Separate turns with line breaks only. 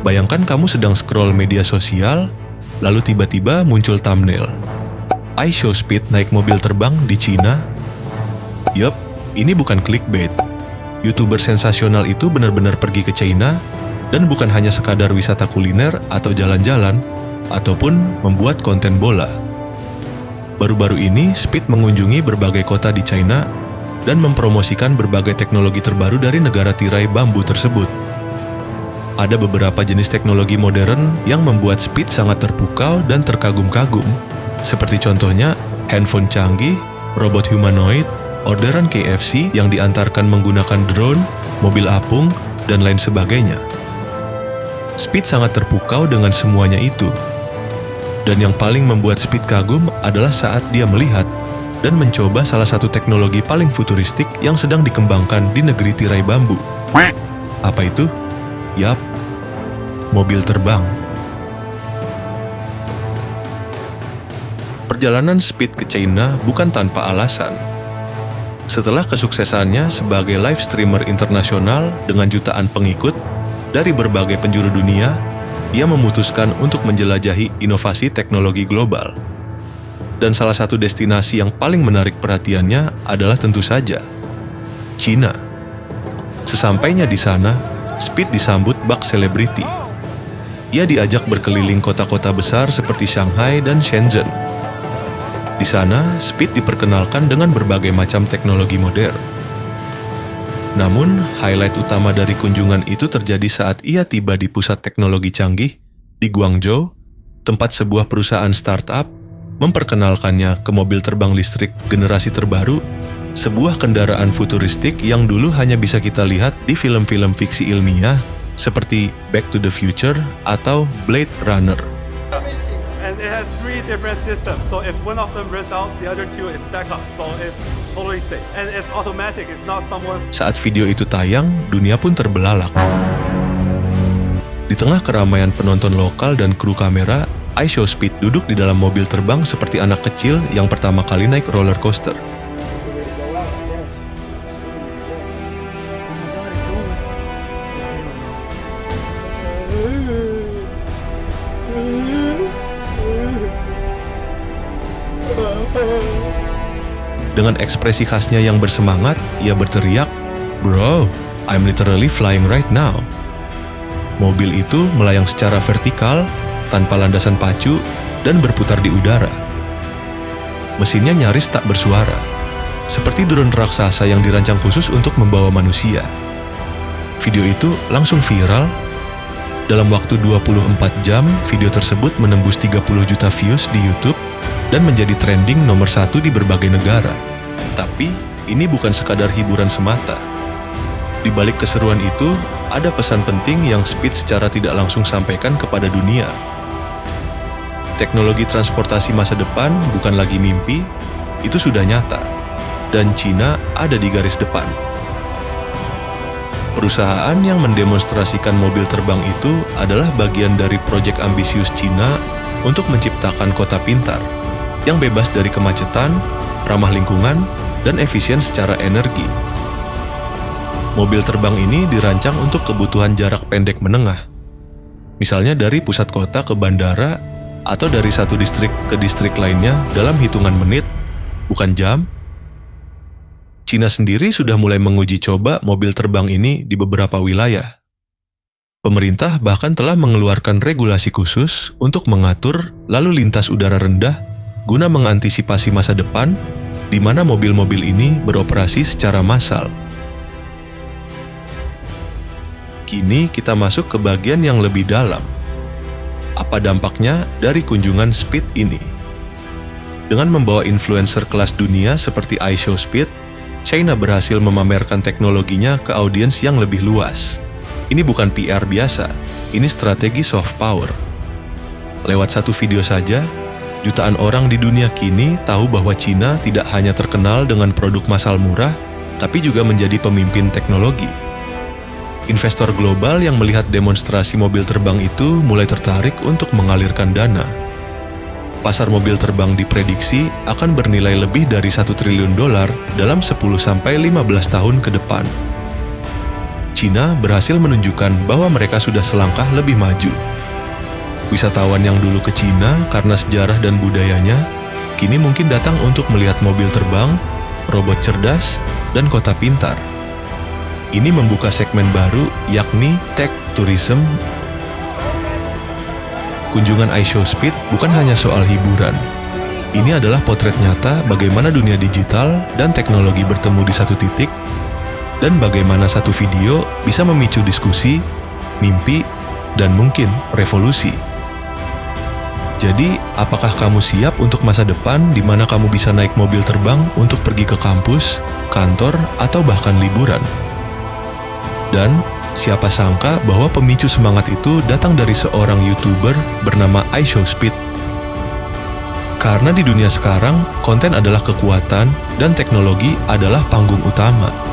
Bayangkan kamu sedang scroll media sosial, lalu tiba-tiba muncul thumbnail. iShowSpeed naik mobil terbang di Cina. Yup, ini bukan clickbait. YouTuber sensasional itu benar-benar pergi ke China dan bukan hanya sekadar wisata kuliner atau jalan-jalan, ataupun membuat konten bola. Baru-baru ini, Speed mengunjungi berbagai kota di China dan mempromosikan berbagai teknologi terbaru dari negara tirai bambu tersebut. Ada beberapa jenis teknologi modern yang membuat Speed sangat terpukau dan terkagum-kagum, seperti contohnya handphone canggih, robot humanoid, orderan KFC yang diantarkan menggunakan drone, mobil apung, dan lain sebagainya. Speed sangat terpukau dengan semuanya itu. Dan yang paling membuat Speed kagum adalah saat dia melihat dan mencoba salah satu teknologi paling futuristik yang sedang dikembangkan di negeri tirai bambu. Apa itu? Yap, mobil terbang. Perjalanan Speed ke China bukan tanpa alasan. Setelah kesuksesannya sebagai live streamer internasional dengan jutaan pengikut dari berbagai penjuru dunia, ia memutuskan untuk menjelajahi inovasi teknologi global. Dan salah satu destinasi yang paling menarik perhatiannya adalah tentu saja Cina. Sesampainya di sana, Speed disambut bak selebriti. Ia diajak berkeliling kota-kota besar seperti Shanghai dan Shenzhen. Di sana, Speed diperkenalkan dengan berbagai macam teknologi modern. Namun, highlight utama dari kunjungan itu terjadi saat ia tiba di pusat teknologi canggih di Guangzhou, tempat sebuah perusahaan startup memperkenalkannya ke mobil terbang listrik generasi terbaru, sebuah kendaraan futuristik yang dulu hanya bisa kita lihat di film-film fiksi ilmiah seperti Back to the Future atau Blade Runner.
And it has 3 different systems. So if one of them runs out, the other 2 is backup. So it's totally safe. And it's automatic. It's not someone.
Saat video itu tayang, dunia pun terbelalak. Di tengah keramaian penonton lokal dan kru kamera, iShowSpeed duduk di dalam mobil terbang seperti anak kecil yang pertama kali naik roller coaster. Dengan ekspresi khasnya yang bersemangat, ia berteriak, "Bro, I'm literally flying right now." Mobil itu melayang secara vertikal, tanpa landasan pacu, dan berputar di udara. Mesinnya nyaris tak bersuara, seperti drone raksasa yang dirancang khusus untuk membawa manusia. Video itu langsung viral. Dalam waktu 24 jam, video tersebut menembus 30 juta views di YouTube dan menjadi trending nomor 1 di berbagai negara. Tapi, ini bukan sekadar hiburan semata. Di balik keseruan itu, ada pesan penting yang Speed secara tidak langsung sampaikan kepada dunia. Teknologi transportasi masa depan bukan lagi mimpi, itu sudah nyata. Dan Cina ada di garis depan. Perusahaan yang mendemonstrasikan mobil terbang itu adalah bagian dari proyek ambisius Cina untuk menciptakan kota pintar yang bebas dari kemacetan, ramah lingkungan, dan efisien secara energi. Mobil terbang ini dirancang untuk kebutuhan jarak pendek menengah. Misalnya dari pusat kota ke bandara atau dari satu distrik ke distrik lainnya dalam hitungan menit, bukan jam. Cina sendiri sudah mulai menguji coba mobil terbang ini di beberapa wilayah. Pemerintah bahkan telah mengeluarkan regulasi khusus untuk mengatur lalu lintas udara rendah guna mengantisipasi masa depan di mana mobil-mobil ini beroperasi secara massal. Kini kita masuk ke bagian yang lebih dalam. Apa dampaknya dari kunjungan Speed ini? Dengan membawa influencer kelas dunia seperti iShowSpeed, China berhasil memamerkan teknologinya ke audiens yang lebih luas. Ini bukan PR biasa, ini strategi soft power. Lewat satu video saja, jutaan orang di dunia kini tahu bahwa Cina tidak hanya terkenal dengan produk massal murah, tapi juga menjadi pemimpin teknologi. Investor global yang melihat demonstrasi mobil terbang itu mulai tertarik untuk mengalirkan dana. Pasar mobil terbang diprediksi akan bernilai lebih dari $1 triliun dalam 10-15 tahun ke depan. Cina berhasil menunjukkan bahwa mereka sudah selangkah lebih maju. Wisatawan yang dulu ke Cina karena sejarah dan budayanya, kini mungkin datang untuk melihat mobil terbang, robot cerdas, dan kota pintar. Ini membuka segmen baru, yakni Tech Tourism. Kunjungan iShowSpeed bukan hanya soal hiburan. Ini adalah potret nyata bagaimana dunia digital dan teknologi bertemu di satu titik, dan bagaimana satu video bisa memicu diskusi, mimpi, dan mungkin revolusi. Jadi, apakah kamu siap untuk masa depan di mana kamu bisa naik mobil terbang untuk pergi ke kampus, kantor, atau bahkan liburan? Dan siapa sangka bahwa pemicu semangat itu datang dari seorang YouTuber bernama iShowSpeed. Karena di dunia sekarang, konten adalah kekuatan dan teknologi adalah panggung utama.